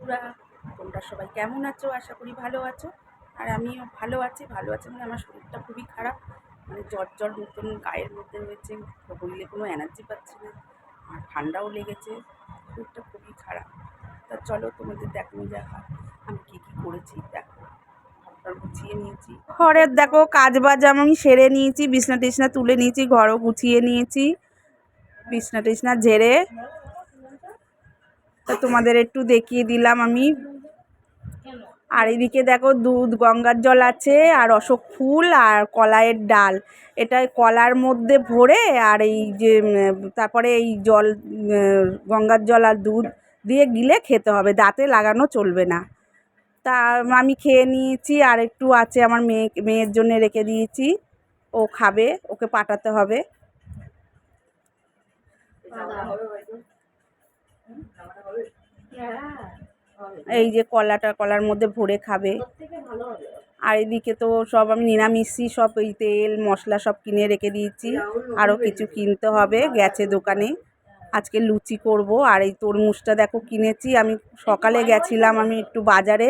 বন্ধুরা, তোমরা সবাই কেমন আছো? আশা করি ভালো আছো। আর আমিও ভালো আছি। মানে আমার শরীরটা খুবই খারাপ, মানে জ্বর মতন গায়ের মধ্যে হয়েছে, শরীরে কোনো এনার্জি পাচ্ছি না, আর ঠান্ডাও লেগেছে, শরীরটা খুবই খারাপ। তা চলো তোমাদের দেখানো যাক আমি কী করেছি। দেখো, ঘরটা গুছিয়ে নিয়েছি, ঘরের দেখো কাজ বাজ আমি সেরে নিয়েছি, বিছনা টিছনা তুলে নিয়েছি, ঘরও গুছিয়ে নিয়েছি, বিছনা টিছনা ঝেড়ে তা তোমাদের একটু দেখিয়ে দিলাম আমি। আর এদিকে দেখো দুধ, গঙ্গার জল আছে, আর অশোক ফুল, আর কলাইয়ের ডাল। এটা কলার মধ্যে ভরে, আর এই যে তারপরে এই জল, গঙ্গার জল আর দুধ দিয়ে গিলে খেতে হবে, দাঁতে লাগানো চলবে না। তা আমি খেয়ে নিয়েছি, আর একটু আছে আমার মেয়ের জন্য রেখে দিয়েছি, ও খাবে, ওকে পাঠাতে হবে। এই যে কলার মধ্যে ভরে খাবে। আর এদিকে তো সব আমি নিরামিষই, সব এই তেল মশলা সব কিনে রেখে দিয়েছি, আরও কিছু কিনতে হবে, গেছে দোকানে। আজকে লুচি করব। আর এই তরমুজটা দেখো কিনেছি আমি, সকালে গেছিলাম আমি একটু বাজারে,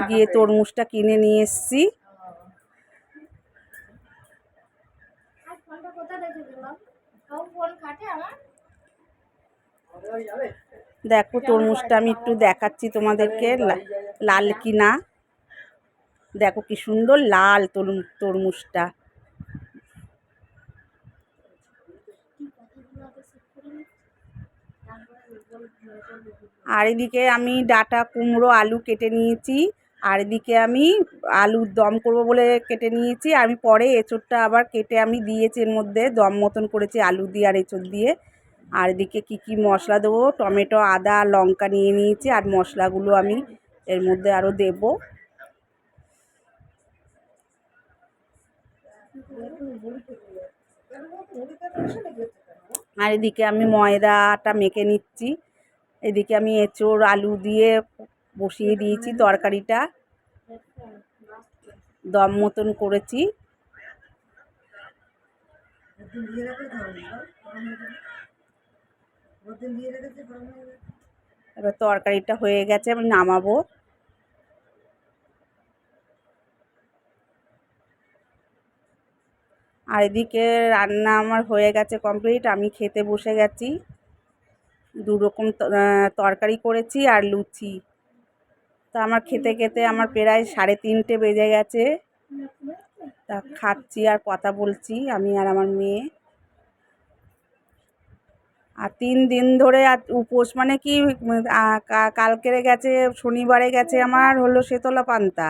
গিয়ে তরমুজটা কিনে নিয়ে এসেছি। দেখো তরমুজটা আমি একটু দেখাচ্ছি তোমাদেরকে, লাল কিনা দেখো কি সুন্দর লাল তরমুজটা। আর এদিকে আমি ডাঁটা কুমড়ো আলু কেটে নিয়েছি, আর এদিকে আমি আলুর দম করব বলে কেটে নিয়েছি। আমি পরে এঁচোড়টা আবার কেটে আমি দিয়েছি, এর মধ্যে দম মতন করেছি আলু দিয়ে আর এঁচোড় দিয়ে। আর এদিকে কী মশলা দেবো, টমেটো, আদা, লঙ্কা নিয়ে নিয়েছি, আর মশলাগুলো আমি এর মধ্যে আরও দেব। আর এদিকে আমি ময়দাটা মেখে নিচ্ছি। এদিকে আমি এঁচোড় আলু দিয়ে বসিয়ে দিয়েছি, তরকারিটা দম মতন করেছি। এবার তরকারিটা হয়ে গেছে, আমি নামাবো। আর এদিকে রান্না আমার হয়ে গেছে কমপ্লিট, আমি খেতে বসে গেছি। দু রকম তরকারি করেছি আর লুচি। তা আমার খেতে খেতে আমার প্রায় 3:30 বেজে গেছে। তা খাচ্ছি আর কথা বলছি আমি আর আমার মেয়ে। আর 3 দিন ধরে উপোস, মানে কি কালকেরে গেছে, শনিবারে গেছে আমার হলো শেতলা পান্তা।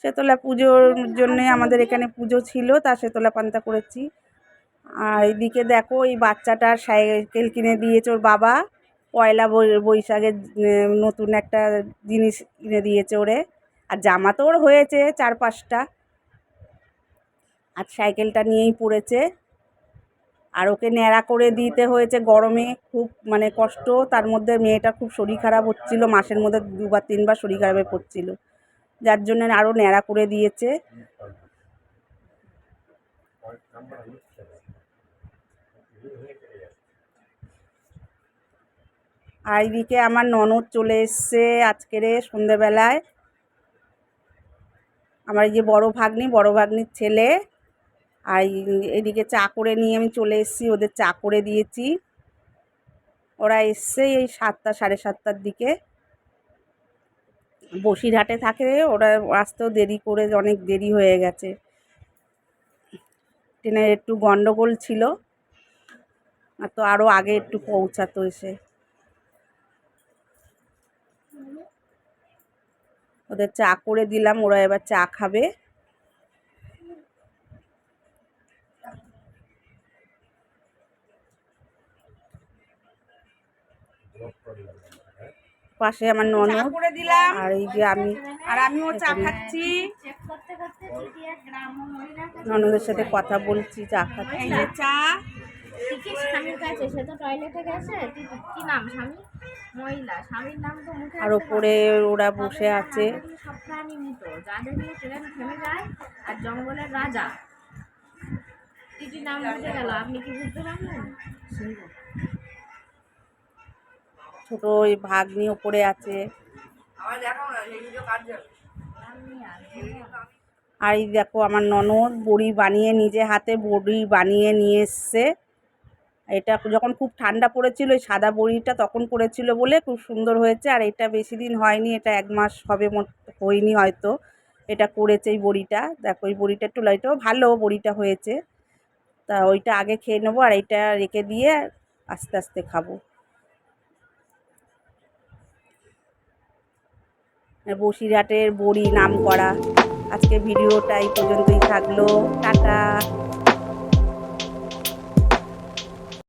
শেতলা পুজোর জন্যে আমাদের এখানে পুজো ছিল, তা শেতলা পান্তা করেছি। আর এদিকে দেখো এই বাচ্চাটার সাইকেল কিনে দিয়েছে ওর বাবা, পয়লা বৈশাখের নতুন একটা জিনিস কিনে দিয়েছে ওরে। আর জামা তো ওর হয়েছে 4-5টা, আর সাইকেলটা নিয়েই পড়েছে। আর ওকে ন্যাড়া করে দিতে হয়েছে গরমে, খুব মানে কষ্ট। তার মধ্যে মেয়েটা খুব শরীর খারাপ হচ্ছিল, মাসের মধ্যে 2-3 বার শরীর খারাপে পড়ছিল, যার জন্য আরও ন্যাড়া করে দিয়েছে। আর এদিকে আমার ননদ চলে এসছে আজকেরে সন্ধেবেলায়, আমার এই যে বড় ভাগ্নির ছেলে। আর এদিকে চা করে নিয়ে আমি চলে এসেছি, ওদের চা করে দিয়েছি। ওরা এসছে এই 7টা 7:30টার দিকে, বসিরহাটে থাকে ওরা, আসতেও দেরি করে, অনেক দেরি হয়ে গেছে, ট্রেনের একটু গন্ডগোল ছিল, আর তো আরও আগে একটু পৌঁছাতো এসে। ওদের চা করে দিলাম, ওরা এবার চা খাবে। পাশে আমার ননদ, আর এই যে আমিও চা খাচ্ছি, ননদের সাথে কথা বলছি, চা খাচ্ছি। এই যে চা। আর ওপরে ওরা বসে আছে। আর জঙ্গলের রাজা টিটির নাম বুঝে গেল, আপনি কি বুঝতে পারলেন? ছোট ওই ভাগ্নি ওপরে আছে। আর এই দেখো আমার ননদ বড়ি বানিয়ে নিজে হাতে বড়ি বানিয়ে নিয়ে এসছে। এটা যখন খুব ঠান্ডা পড়েছিল এই সাদা বড়িটা তখন করেছিল বলে খুব সুন্দর হয়েছে। আর এটা বেশি দিন হয়নি, এটা 1 মাস হবে হয়নি হয়তো এটা করেছে এই বড়িটা। দেখো এই বড়িটা একটু লাইটও ভালো বড়িটা হয়েছে। তা ওইটা আগে খেয়ে নেবো আর এইটা রেখে দিয়ে আস্তে আস্তে খাবো। বসিরহাটের বড়ি নামকরা। আজকে ভিডিওটা এই পর্যন্তই থাকলো। টাটা।